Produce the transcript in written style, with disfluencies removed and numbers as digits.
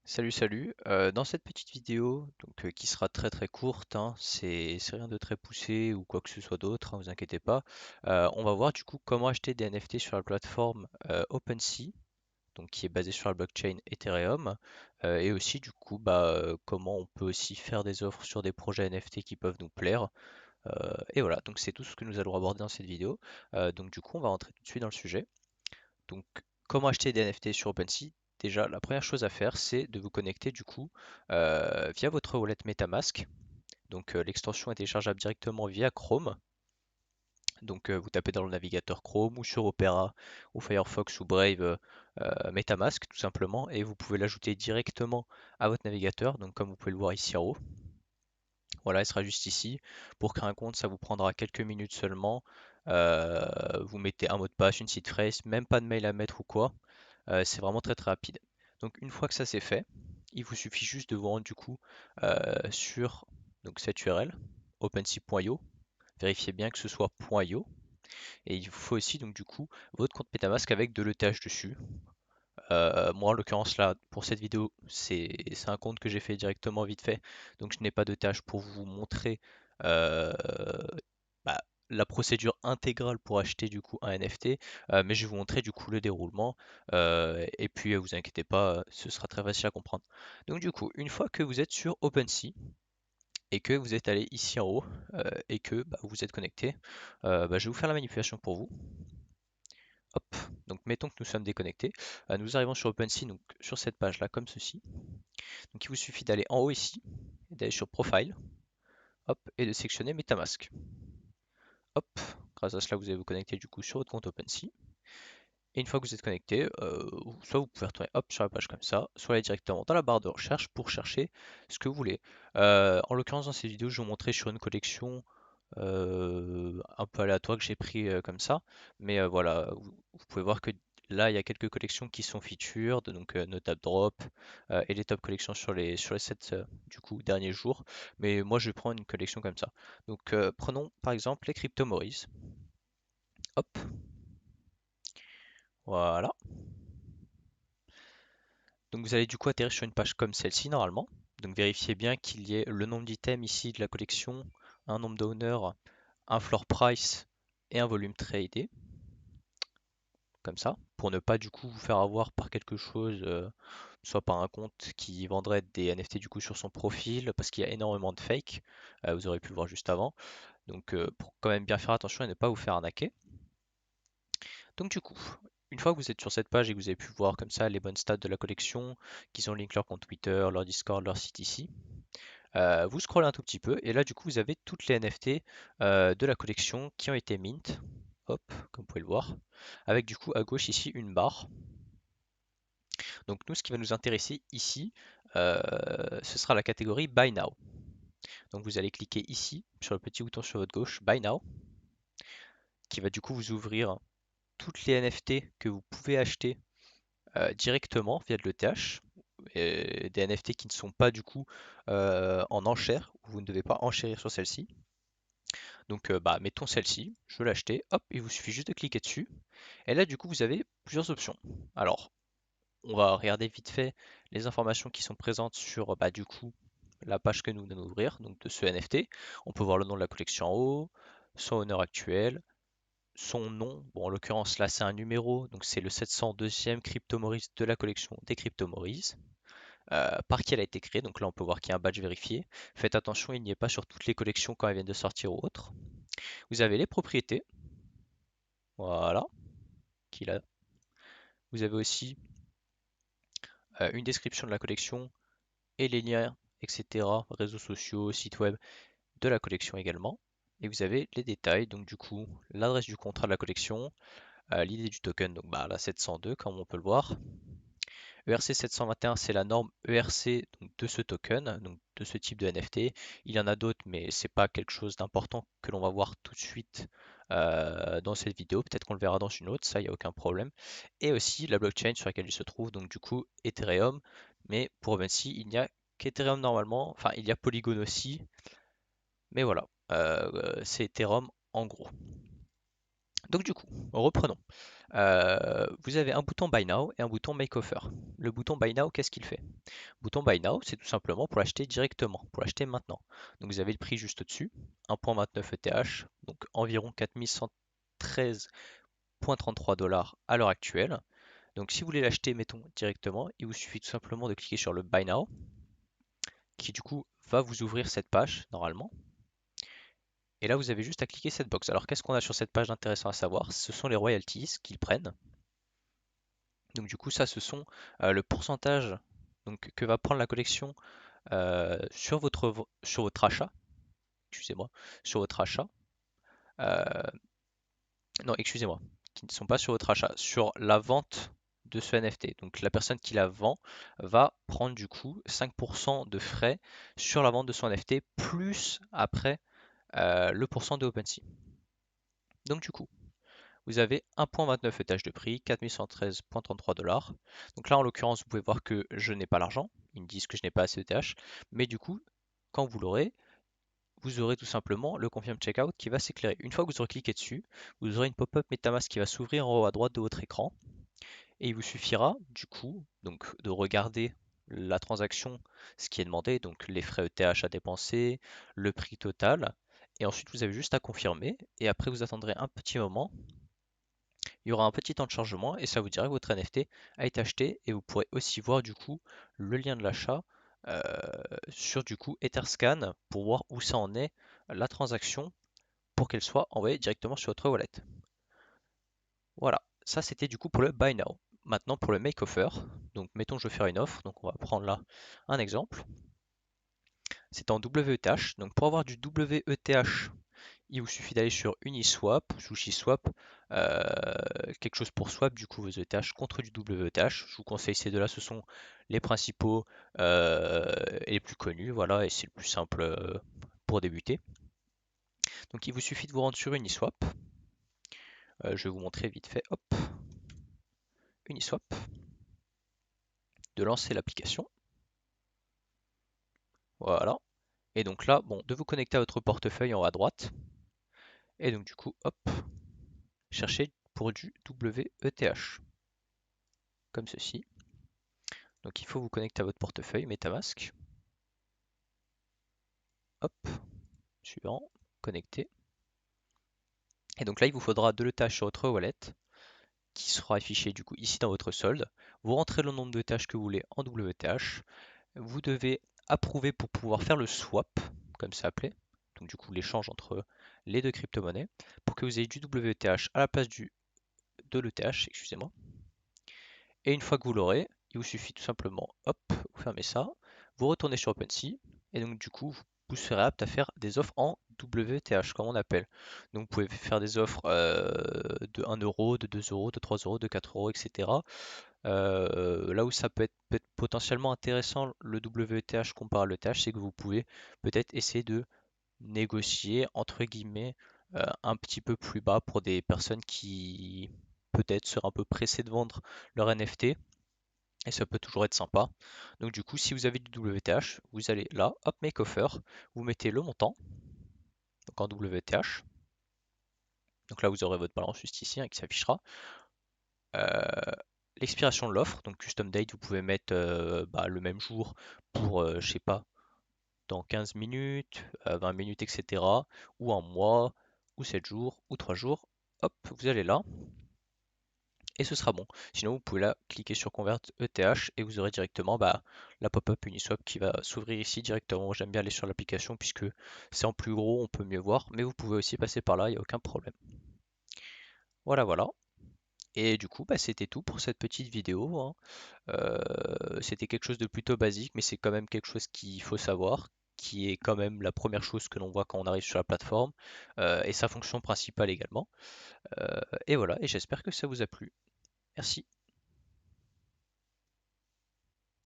Salut, dans cette petite vidéo, qui sera très courte, hein, c'est rien de très poussé ou quoi que ce soit d'autre, hein, vous inquiétez pas. On va voir du coup comment acheter des NFT sur la plateforme OpenSea, donc qui est basée sur la blockchain Ethereum, et aussi du coup comment on peut aussi faire des offres sur des projets NFT qui peuvent nous plaire. Et voilà, donc c'est tout ce que nous allons aborder dans cette vidéo. Donc du coup on va rentrer tout de suite dans le sujet. Donc, comment acheter des NFT sur OpenSea? Déjà, la première chose à faire, c'est de vous connecter du coup via votre wallet MetaMask. Donc, l'extension est téléchargeable directement via Chrome. Donc, vous tapez dans le navigateur Chrome ou sur Opera ou Firefox ou Brave MetaMask tout simplement, et vous pouvez l'ajouter directement à votre navigateur. Donc, comme vous pouvez le voir ici en haut, voilà, elle sera juste ici. Pour créer un compte, ça vous prendra quelques minutes seulement. Vous mettez un mot de passe, une seed phrase, même pas de mail à mettre ou quoi. C'est vraiment très rapide. Donc une fois que ça c'est fait, il vous suffit juste de vous rendre du coup sur donc cette URL OpenSea.io. Vérifiez bien que ce soit .io, et il vous faut aussi donc du coup votre compte MetaMask avec de l'ETH dessus. Moi en l'occurrence là pour cette vidéo c'est un compte que j'ai fait directement vite fait, donc je n'ai pas de tâche pour vous montrer euh, bah, la procédure intégrale pour acheter du coup un NFT, mais je vais vous montrer du coup le déroulement, et puis vous inquiétez pas, ce sera très facile à comprendre. Donc du coup, une fois que vous êtes sur OpenSea et que vous êtes allé ici en haut, et que vous êtes connecté, je vais vous faire la manipulation pour vous. Hop, donc mettons que nous sommes déconnectés. Nous arrivons sur OpenSea, donc sur cette page là, comme ceci. Donc il vous suffit d'aller en haut ici, d'aller sur Profile, hop, et de sélectionner MetaMask. Hop, grâce à cela, vous allez vous connecter du coup sur votre compte OpenSea. Et une fois que vous êtes connecté, soit vous pouvez retourner hop sur la page comme ça, soit aller directement dans la barre de recherche pour chercher ce que vous voulez. En l'occurrence, dans cette vidéo, je vais vous montrer sur une collection un peu aléatoire que j'ai pris comme ça. Mais voilà, vous pouvez voir que là, il y a quelques collections qui sont featured, donc Notable Drop, et les top collections sur les 7 du coup derniers jours. Mais moi, je vais prendre une collection comme ça. Donc prenons par exemple les Crypto Maurice. Hop, voilà. Donc vous allez du coup atterrir sur une page comme celle-ci normalement. Donc vérifiez bien qu'il y ait le nombre d'items ici de la collection, un nombre d'owners, un floor price et un volume tradé, comme ça, pour ne pas du coup vous faire avoir par quelque chose, soit par un compte qui vendrait des NFT du coup sur son profil, parce qu'il y a énormément de fake, vous aurez pu le voir juste avant. Donc pour quand même bien faire attention et ne pas vous faire arnaquer. Donc du coup, une fois que vous êtes sur cette page et que vous avez pu voir comme ça les bonnes stats de la collection, qu'ils ont link leur compte Twitter, leur Discord, leur site ici, vous scrollez un tout petit peu et là du coup vous avez toutes les NFT de la collection qui ont été mint, hop, comme vous pouvez le voir, avec du coup à gauche ici une barre. Donc nous ce qui va nous intéresser ici, ce sera la catégorie Buy Now. Donc vous allez cliquer ici sur le petit bouton sur votre gauche, Buy Now, qui va du coup vous ouvrir toutes les NFT que vous pouvez acheter directement via de l'ETH, et des NFT qui ne sont pas du coup en enchère, vous ne devez pas enchérir sur celle-ci. Donc mettons celle-ci, je veux l'acheter, hop, il vous suffit juste de cliquer dessus. Et là du coup vous avez plusieurs options. Alors, on va regarder vite fait les informations qui sont présentes sur du coup la page que nous venons d'ouvrir, donc de ce NFT. On peut voir le nom de la collection en haut, son honneur actuel, son nom, bon en l'occurrence là c'est un numéro, donc c'est le 702e Crypto Maurice de la collection des Crypto Maurice. Par qui elle a été créée, donc là on peut voir qu'il y a un badge vérifié. Faites attention, il n'y est pas sur toutes les collections quand elles viennent de sortir ou autres. Vous avez les propriétés, voilà, qu'il a. Vous avez aussi une description de la collection et les liens, etc., réseaux sociaux, sites web de la collection également. Et vous avez les détails, donc du coup l'adresse du contrat de la collection, l'idée du token, donc la 702 comme on peut le voir. ERC 721, c'est la norme ERC donc, de ce token, donc de ce type de NFT. Il y en a d'autres, mais c'est pas quelque chose d'important que l'on va voir tout de suite dans cette vidéo. Peut-être qu'on le verra dans une autre, ça, il n'y a aucun problème. Et aussi la blockchain sur laquelle il se trouve, donc du coup Ethereum. Mais pour OpenSea, il n'y a qu'Ethereum normalement. Enfin, il y a Polygon aussi. Mais voilà, c'est Ethereum en gros. Donc du coup, reprenons. Vous avez un bouton Buy Now et un bouton Make Offer. Le bouton Buy Now, qu'est-ce qu'il fait? Bouton Buy Now, c'est tout simplement pour l'acheter directement, pour l'acheter maintenant. Donc vous avez le prix juste au-dessus, 1,29 ETH, donc environ 4113,33 dollars à l'heure actuelle. Donc si vous voulez l'acheter, mettons, directement, il vous suffit tout simplement de cliquer sur le Buy Now, qui du coup va vous ouvrir cette page normalement. Et là, vous avez juste à cliquer cette box. Alors qu'est-ce qu'on a sur cette page d'intéressant à savoir? Ce sont les royalties qu'ils prennent. Donc du coup, ça, ce sont le pourcentage donc, que va prendre la collection sur votre achat. Excusez-moi, sur votre achat. Euh, non, excusez-moi, qui ne sont pas sur votre achat, sur la vente de ce NFT. Donc la personne qui la vend va prendre du coup 5% de frais sur la vente de son NFT, plus après le pourcent de OpenSea. Donc du coup, vous avez 1,29 ETH de prix, 4113,33 dollars. Donc là, en l'occurrence, vous pouvez voir que je n'ai pas l'argent. Ils me disent que je n'ai pas assez ETH. Mais du coup, quand vous l'aurez, vous aurez tout simplement le Confirm Checkout qui va s'éclairer. Une fois que vous aurez cliqué dessus, vous aurez une pop-up MetaMask qui va s'ouvrir en haut à droite de votre écran. Et il vous suffira, du coup, donc de regarder la transaction, ce qui est demandé, donc les frais ETH à dépenser, le prix total. Et ensuite, vous avez juste à confirmer. Et après, vous attendrez un petit moment, il y aura un petit temps de chargement et ça vous dira que votre NFT a été acheté et vous pourrez aussi voir du coup le lien de l'achat euh, sur du coup Etherscan pour voir où ça en est la transaction pour qu'elle soit envoyée directement sur votre wallet. Voilà, ça c'était du coup pour le Buy Now. Maintenant pour le Make Offer, donc mettons je veux faire une offre, donc on va prendre là un exemple. C'est en WETH, donc pour avoir du WETH il vous suffit d'aller sur Uniswap, SushiSwap, quelque chose pour swap du coup vos ETH contre du WETH. Je vous conseille ces deux-là, ce sont les principaux et les plus connus, voilà, et c'est le plus simple pour débuter. Donc il vous suffit de vous rendre sur Uniswap. Je vais vous montrer vite fait, hop, Uniswap, de lancer l'application. Voilà. Et donc là, bon, de vous connecter à votre portefeuille en haut à droite. Et donc du coup, hop, cherchez pour du WETH, comme ceci. Donc il faut vous connecter à votre portefeuille MetaMask. Hop, suivant, connecté. Et donc là, il vous faudra de l'ETH sur votre wallet, qui sera affiché du coup ici dans votre solde. Vous rentrez le nombre de tâches que vous voulez en WTH. Vous devez approuver pour pouvoir faire le swap, comme c'est appelé. Donc du coup l'échange entre les deux crypto-monnaies, pour que vous ayez du WTH à la place de l'ETH, excusez-moi. Et une fois que vous l'aurez, il vous suffit tout simplement, hop, vous fermez ça, vous retournez sur OpenSea, et donc du coup, vous serez apte à faire des offres en WTH, comme on appelle. Donc vous pouvez faire des offres de 1 euro, de 2 euros, de 3 euros, de 4 euros, etc. Là où ça peut être potentiellement intéressant, le WTH comparé à l'ETH, c'est que vous pouvez peut-être essayer de négocier, entre guillemets, un petit peu plus bas pour des personnes qui peut-être seraient un peu pressées de vendre leur NFT. Et ça peut toujours être sympa. Donc du coup, si vous avez du WTH, vous allez là, hop, Make Offer, vous mettez le montant, donc en WTH. Donc là, vous aurez votre balance juste ici hein, qui s'affichera. Euh, L'expiration de l'offre, donc Custom Date, vous pouvez mettre le même jour pour, je sais pas, dans 15 minutes, 20 minutes, etc. Ou un mois, ou 7 jours, ou 3 jours. Hop, vous allez là. Et ce sera bon. Sinon, vous pouvez là cliquer sur Convert ETH et vous aurez directement la pop-up Uniswap qui va s'ouvrir ici directement. J'aime bien aller sur l'application puisque c'est en plus gros, on peut mieux voir, mais vous pouvez aussi passer par là, il n'y a aucun problème. Voilà, voilà. Et du coup, c'était tout pour cette petite vidéo, hein. C'était quelque chose de plutôt basique, mais c'est quand même quelque chose qu'il faut savoir, qui est quand même la première chose que l'on voit quand on arrive sur la plateforme, et sa fonction principale également. Et voilà, et j'espère que ça vous a plu. Merci.